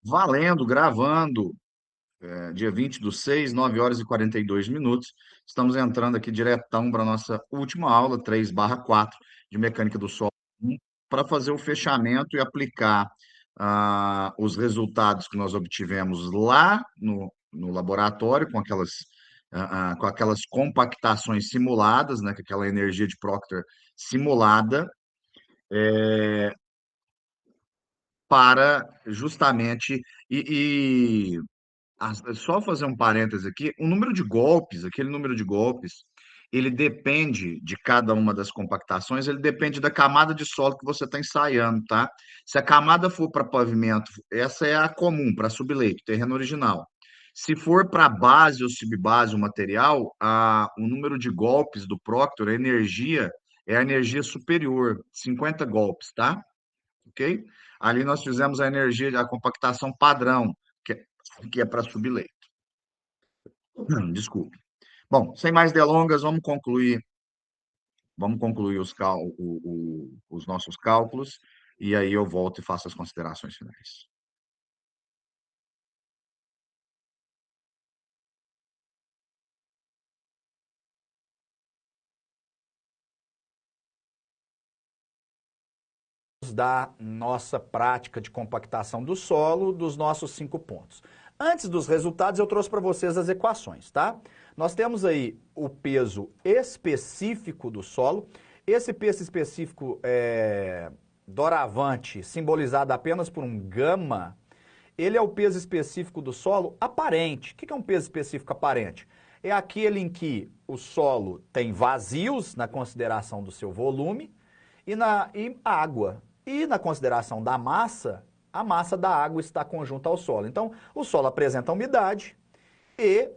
Valendo, gravando, dia 20/6, 9 horas e 42 minutos. Estamos entrando aqui diretão para a nossa última aula, 3/4, de mecânica do solo, para fazer o fechamento e aplicar os resultados que nós obtivemos lá no laboratório, com aquelas compactações simuladas, né, com aquela energia de Proctor simulada, para justamente. Só fazer um parêntese aqui, o número de golpes, aquele número de golpes, ele depende de cada uma das compactações, ele depende da camada de solo que você está ensaiando, tá? Se a camada for para pavimento, essa é a comum, para subleito, terreno original. Se for para base ou subbase o material, o número de golpes do Proctor, a energia, é a energia superior, 50 golpes, tá? Ok? Ali nós fizemos a energia, a compactação padrão, que é para subleito. Desculpe. Bom, sem mais delongas, vamos concluir os nossos cálculos, e aí eu volto e faço as considerações finais. Da nossa prática de compactação do solo dos nossos 5 pontos. Antes dos resultados, eu trouxe para vocês as equações, tá? Nós temos aí o peso específico do solo. Esse peso específico doravante, simbolizado apenas por um gama, ele é o peso específico do solo aparente. O que é um peso específico aparente? É aquele em que o solo tem vazios na consideração do seu volume e água. E na consideração da massa, a massa da água está conjunta ao solo. Então, o solo apresenta umidade e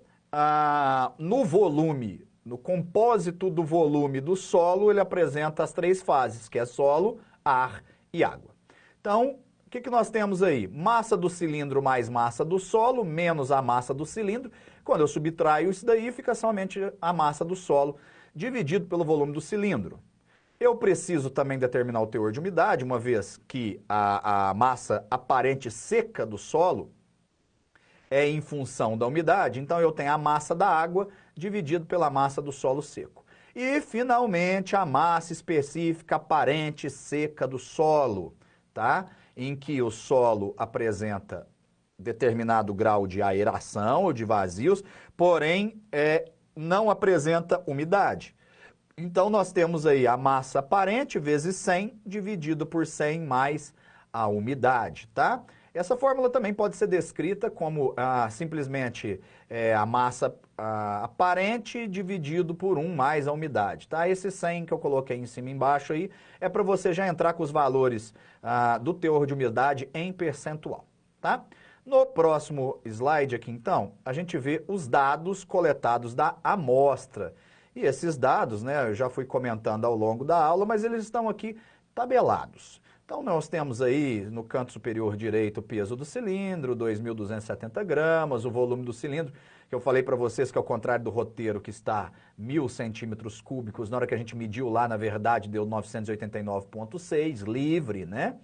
no volume, no compósito do volume do solo, ele apresenta as 3 fases, que é solo, ar e água. Então, o que nós temos aí? Massa do cilindro mais massa do solo, menos a massa do cilindro. Quando eu subtraio isso daí, fica somente a massa do solo, dividido pelo volume do cilindro. Eu preciso também determinar o teor de umidade, uma vez que a massa aparente seca do solo é em função da umidade, então eu tenho a massa da água dividido pela massa do solo seco. E, finalmente, a massa específica aparente seca do solo, tá? Em que o solo apresenta determinado grau de aeração ou de vazios, porém não apresenta umidade. Então, nós temos aí a massa aparente vezes 100 dividido por 100 mais a umidade, tá? Essa fórmula também pode ser descrita como simplesmente a massa aparente dividido por 1 mais a umidade, tá? Esse 100 que eu coloquei em cima e embaixo aí é para você já entrar com os valores do teor de umidade em percentual, tá? No próximo slide aqui, então, a gente vê os dados coletados da amostra. E esses dados, né, eu já fui comentando ao longo da aula, mas eles estão aqui tabelados. Então, nós temos aí no canto superior direito o peso do cilindro, 2.270 gramas, o volume do cilindro, que eu falei para vocês que ao contrário do roteiro que está 1.000 centímetros cúbicos, na hora que a gente mediu lá, na verdade, deu 989,6, livre, né?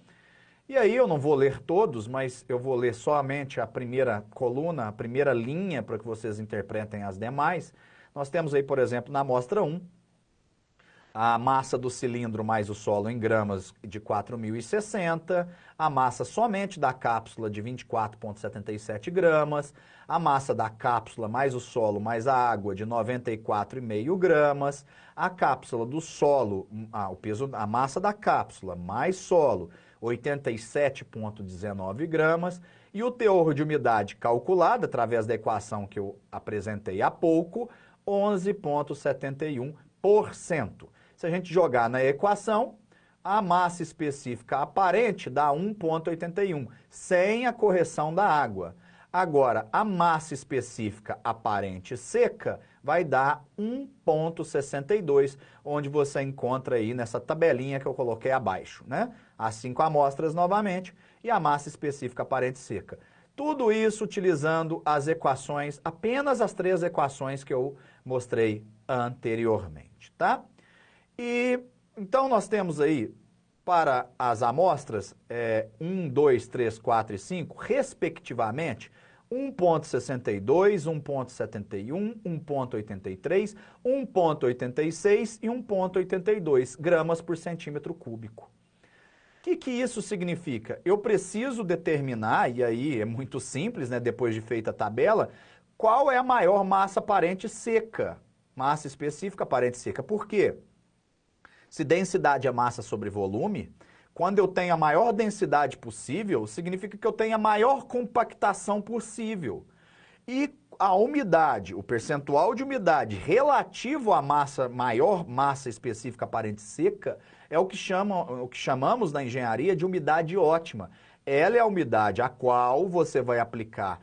E aí eu não vou ler todos, mas eu vou ler somente a primeira coluna, a primeira linha, para que vocês interpretem as demais. Nós temos aí, por exemplo, na amostra 1, a massa do cilindro mais o solo em gramas de 4.060, a massa somente da cápsula de 24,77 gramas, a massa da cápsula mais o solo mais a água de 94,5 gramas, a cápsula do solo, o peso, a massa da cápsula mais solo, 87,19 gramas, e o teor de umidade calculado através da equação que eu apresentei há pouco, 11,71%. Se a gente jogar na equação, a massa específica aparente dá 1,81, sem a correção da água. Agora, a massa específica aparente seca vai dar 1,62, onde você encontra aí nessa tabelinha que eu coloquei abaixo, né? As 5 amostras novamente e a massa específica aparente seca. Tudo isso utilizando as equações, apenas as 3 equações que eu mostrei anteriormente, tá? E então nós temos aí, para as amostras 1, 2, 3, 4 e 5, respectivamente, 1,62, 1,71, 1,83, 1,86 e 1,82 gramas por centímetro cúbico. O que isso significa? Eu preciso determinar, e aí é muito simples, né, depois de feita a tabela, qual é a maior massa aparente seca, massa específica aparente seca. Por quê? Se densidade é massa sobre volume, quando eu tenho a maior densidade possível, significa que eu tenho a maior compactação possível. E a umidade, o percentual de umidade relativo à massa, maior massa específica aparente seca, é o que chamamos na engenharia de umidade ótima. Ela é a umidade a qual você vai aplicar,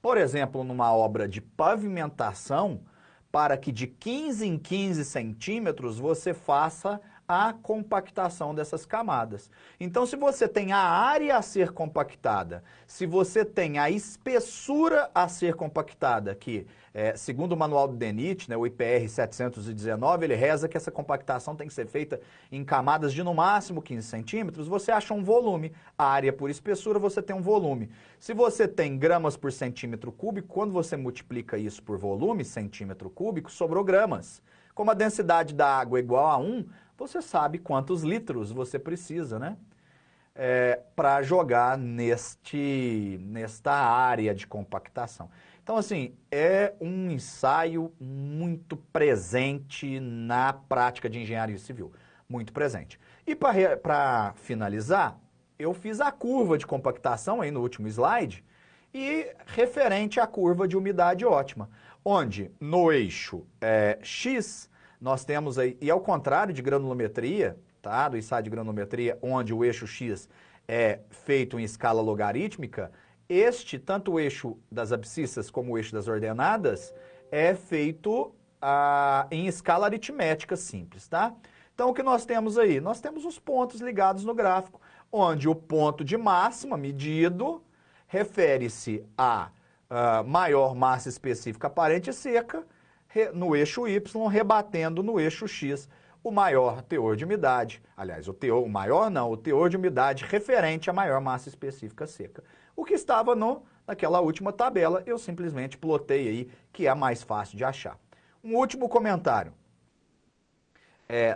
por exemplo, numa obra de pavimentação, para que de 15 em 15 centímetros você faça a compactação dessas camadas. Então, se você tem a área a ser compactada, se você tem a espessura a ser compactada, que, segundo o manual do DENIT, né, o IPR 719, ele reza que essa compactação tem que ser feita em camadas de no máximo 15 centímetros, você acha um volume. A área por espessura, você tem um volume. Se você tem gramas por centímetro cúbico, quando você multiplica isso por volume, centímetro cúbico, sobrou gramas. Como a densidade da água é igual a 1, você sabe quantos litros você precisa, né? Para jogar nesta área de compactação. Então, assim, é um ensaio muito presente na prática de engenharia civil. Muito presente. E para finalizar, eu fiz a curva de compactação aí no último slide e referente à curva de umidade ótima, onde no eixo X nós temos aí, e ao contrário de granulometria, tá, do ensaio de granulometria, onde o eixo X é feito em escala logarítmica, tanto o eixo das abscissas como o eixo das ordenadas, é feito em escala aritmética simples, tá? Então, o que nós temos aí? Nós temos os pontos ligados no gráfico, onde o ponto de máxima medido refere-se à maior massa específica aparente seca, no eixo Y, rebatendo no eixo X o maior teor de umidade. Aliás, o maior não, o teor de umidade referente à maior massa específica seca. O que estava naquela última tabela, eu simplesmente plotei aí, que é a mais fácil de achar. Um último comentário.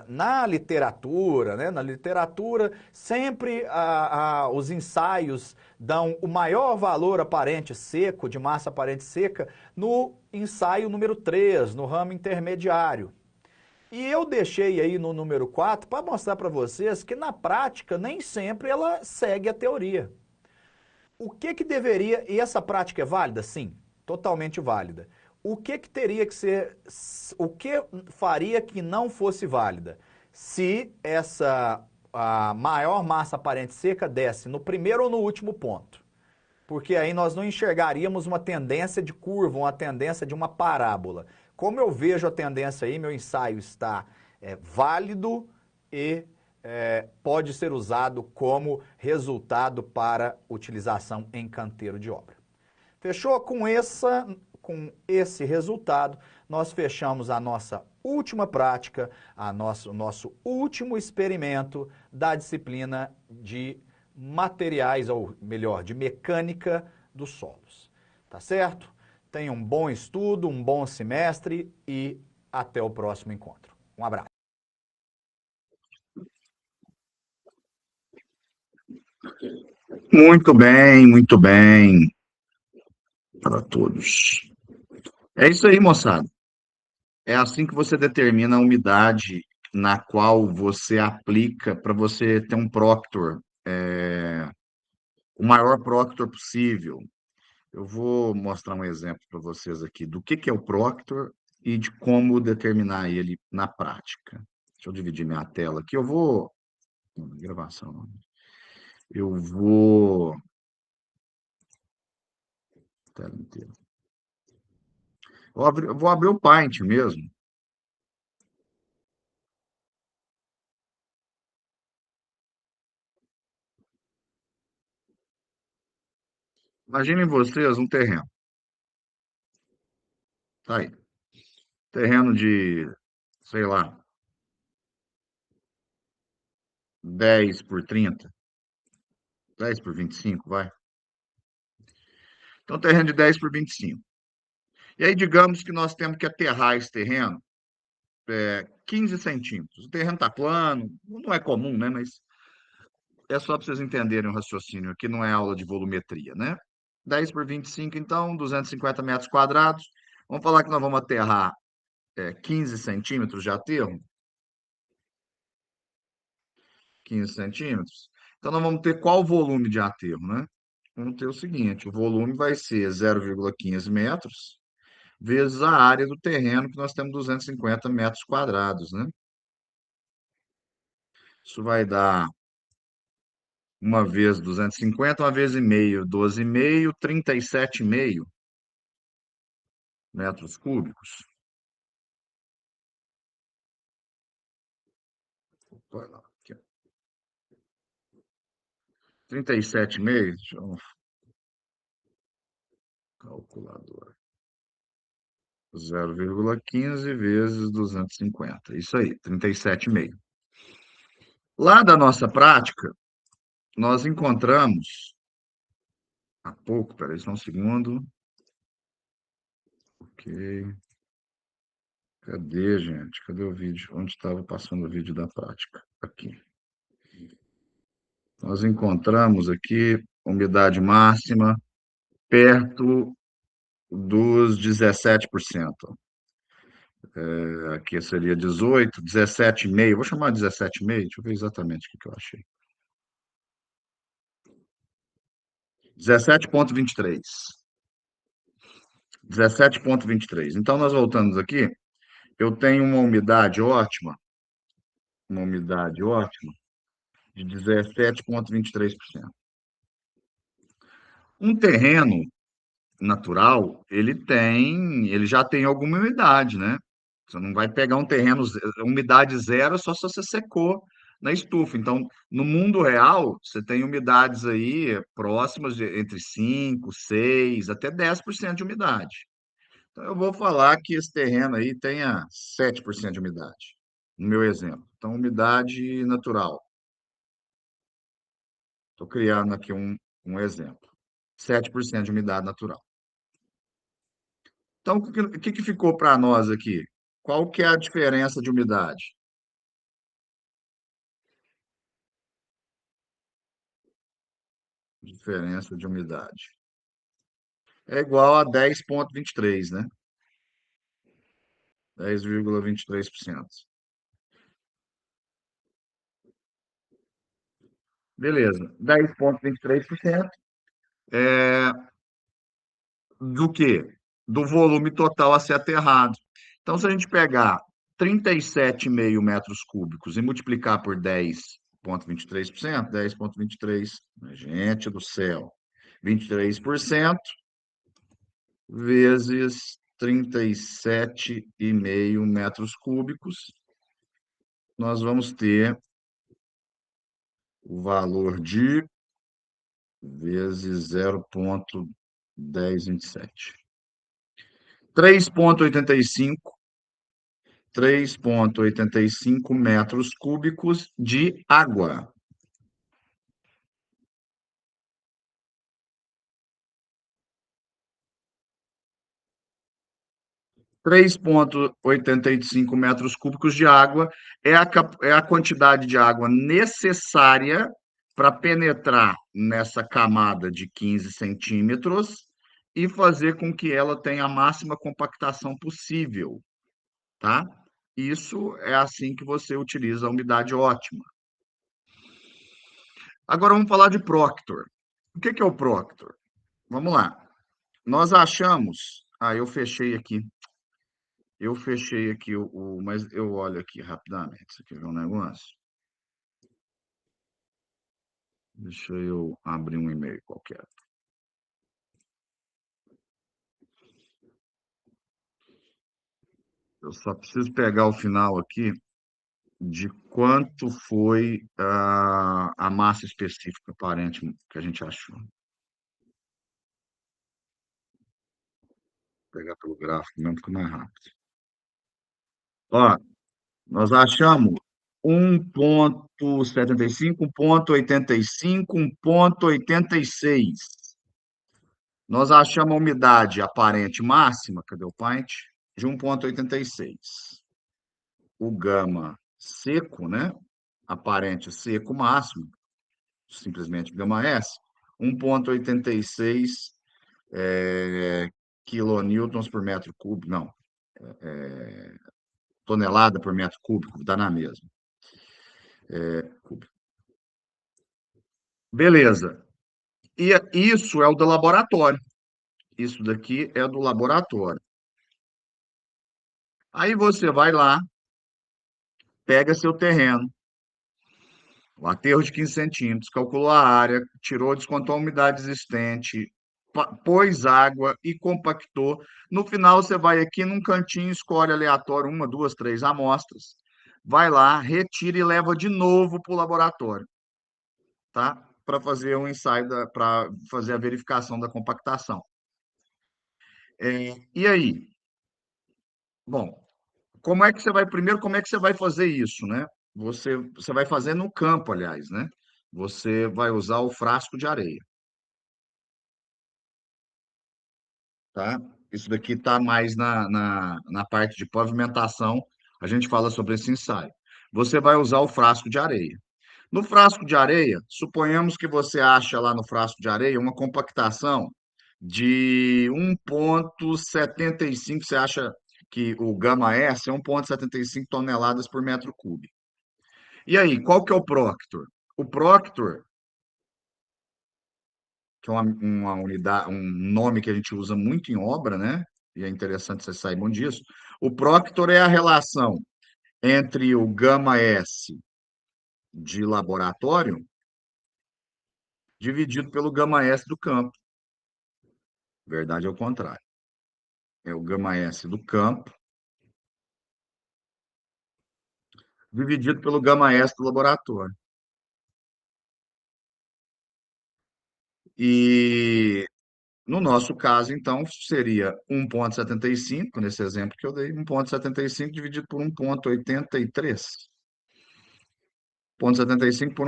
Na literatura, né? Na literatura, sempre os ensaios dão o maior valor aparente seco, de massa aparente seca, no ensaio número 3, no ramo intermediário. E eu deixei aí no número 4 para mostrar para vocês que na prática nem sempre ela segue a teoria. O que deveria, e essa prática é válida? Sim, totalmente válida. O que teria que ser, o que faria que não fosse válida? Se a maior massa aparente seca desce no primeiro ou no último ponto. Porque aí nós não enxergaríamos uma tendência de curva, uma tendência de uma parábola. Como eu vejo a tendência aí, meu ensaio está válido e pode ser usado como resultado para utilização em canteiro de obra. Fechou? Com esse resultado, nós fechamos a nossa última prática, o nosso último experimento da disciplina de materiais, ou melhor, de mecânica dos solos. Tá certo? Tenha um bom estudo, um bom semestre e até o próximo encontro. Um abraço. Muito bem para todos. É isso aí, moçada. É assim que você determina a umidade na qual você aplica para você ter um proctor, o maior proctor possível. Eu vou mostrar um exemplo para vocês aqui do que é o proctor e de como determinar ele na prática. Deixa eu dividir minha tela aqui. Gravação. Eu vou. Tela inteira. Eu vou abrir o Paint mesmo. Imaginem vocês um terreno. Tá aí. Terreno de, sei lá, 10 por 30, 10 por 25, vai. Então, terreno de 10 por 25. E aí, digamos que nós temos que aterrar esse terreno 15 centímetros. O terreno está plano, não é comum, né? Mas é só para vocês entenderem o raciocínio aqui, não é aula de volumetria, né? 10 por 25, então, 250 metros quadrados. Vamos falar que nós vamos aterrar 15 centímetros de aterro? 15 centímetros. Então, nós vamos ter qual volume de aterro, né? Vamos ter o seguinte: o volume vai ser 0,15 metros vezes a área do terreno, que nós temos 250 metros quadrados, né? Isso vai dar uma vez 250, uma vez e meio, 12,5, 37,5 metros cúbicos. Vai lá, aqui, ó. 37,5, deixa eu calculadora. 0,15 vezes 250. Isso aí, 37,5. Lá da nossa prática, nós encontramos há pouco, peraí, só um segundo. Ok. Cadê, gente? Cadê o vídeo? Onde estava passando o vídeo da prática? Aqui. Nós encontramos aqui umidade máxima perto dos 17%. Aqui seria 18, 17,5. Vou chamar de 17,5. Deixa eu ver exatamente o que eu achei. 17,23. 17,23. Então, nós voltamos aqui. Eu tenho uma umidade ótima de 17,23%. Um terreno natural, ele já tem alguma umidade, né? Você não vai pegar um terreno, umidade zero, só se você secou na estufa. Então, no mundo real, você tem umidades aí próximas de entre 5, 6, até 10% de umidade. Então, eu vou falar que esse terreno aí tenha 7% de umidade, no meu exemplo. Então, umidade natural. Estou criando aqui um exemplo. 7% de umidade natural. Então, o que ficou para nós aqui? Qual que é a diferença de umidade? Diferença de umidade. É igual a 10,23, né? 10,23%. Beleza. 10,23% é do quê? Do volume total a ser aterrado. Então, se a gente pegar 37,5 metros cúbicos e multiplicar por 10,23%, 10,23, gente do céu, 23% vezes 37,5 metros cúbicos, nós vamos ter o valor de vezes 0,1027. 3,85 3,85 metros cúbicos de água. 3,85 metros cúbicos de água é a quantidade de água necessária para penetrar nessa camada de 15 centímetros e fazer com que ela tenha a máxima compactação possível, tá? Isso é assim que você utiliza a umidade ótima. Agora vamos falar de Proctor. O que é o Proctor? Vamos lá. Nós achamos. Eu fechei aqui. Eu fechei aqui mas eu olho aqui rapidamente. Você quer ver um negócio? Deixa eu abrir um e-mail qualquer. Eu só preciso pegar o final aqui de quanto foi a massa específica aparente que a gente achou. Vou pegar pelo gráfico mesmo, fica mais rápido. Ó, nós achamos 1,75, 1,85, 1,86. Nós achamos a umidade aparente máxima, cadê o paint? De 1,86. O gama seco, né? Aparente seco máximo, simplesmente gama S, 1,86 quilonewtons por metro cúbico, não, tonelada por metro cúbico, dá na mesma. Beleza. E isso é o do laboratório. Isso daqui é do laboratório. Aí você vai lá, pega seu terreno, o aterro de 15 centímetros, calculou a área, tirou, descontou a umidade existente, pôs água e compactou. No final, você vai aqui num cantinho, escolhe aleatório, uma, duas, três amostras, vai lá, retira e leva de novo para o laboratório, tá? Para fazer um ensaio, para fazer a verificação da compactação. E aí? Bom, como é que você vai, primeiro, como é que você vai fazer isso, né? Você vai fazer no campo, aliás, né? Você vai usar o frasco de areia, tá? Isso daqui está mais na parte de pavimentação, a gente fala sobre esse ensaio. Você vai usar o frasco de areia. No frasco de areia, suponhamos que você acha lá no frasco de areia uma compactação de 1,75, você acha que o gama S é 1,75 toneladas por metro cúbico. E aí, qual que é o Proctor? O Proctor, que é uma unidade, um nome que a gente usa muito em obra, né? E é interessante vocês saibam disso. O Proctor é a relação entre o gama S de laboratório dividido pelo gama S do campo. Verdade é o contrário. É o gama S do campo dividido pelo gama S do laboratório. E no nosso caso, então, seria 1,75, nesse exemplo que eu dei, 1,75 dividido por 1,83. 1,75 por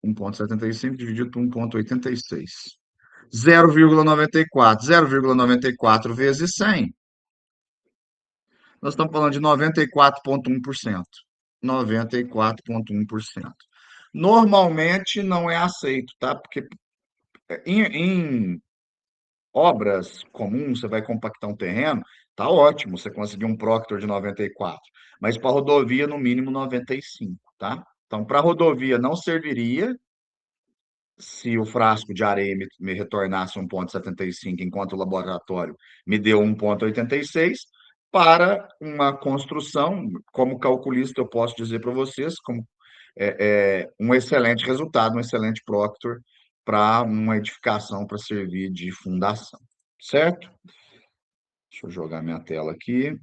1,75 dividido por 1,86. 0,94. 0,94 vezes 100. Nós estamos falando de 94,1%. 94,1%. Normalmente não é aceito, tá? Porque em obras comuns, você vai compactar um terreno, tá ótimo, você conseguiu um Proctor de 94, mas para rodovia, no mínimo 95, tá? Então, para rodovia não serviria se o frasco de areia me retornasse 1,75, enquanto o laboratório me deu 1,86. Para uma construção, como calculista, eu posso dizer para vocês, como um excelente resultado, um excelente Proctor para uma edificação para servir de fundação, certo? Deixa eu jogar minha tela aqui.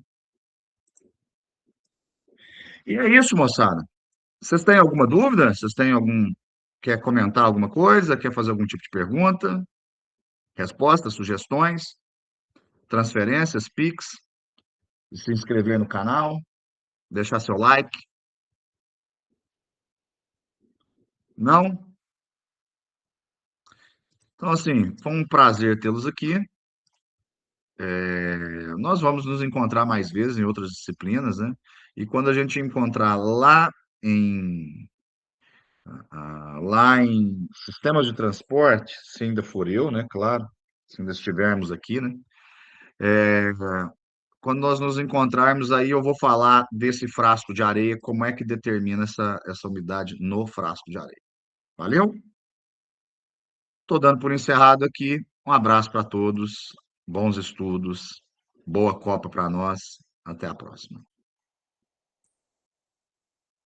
E é isso, moçada. Vocês têm alguma dúvida? Vocês têm algum. Quer comentar alguma coisa? Quer fazer algum tipo de pergunta? Respostas, sugestões, transferências, Pix? Se inscrever no canal, deixar seu like? Não? Então, assim, foi um prazer tê-los aqui. Nós vamos nos encontrar mais vezes em outras disciplinas, né? E quando a gente encontrar em, lá em sistemas de transporte, se ainda for eu, né? Claro, se ainda estivermos aqui, né? Quando nós nos encontrarmos aí, eu vou falar desse frasco de areia, como é que determina essa umidade no frasco de areia. Valeu? Estou dando por encerrado aqui. Um abraço para todos, bons estudos, boa Copa para nós. Até a próxima.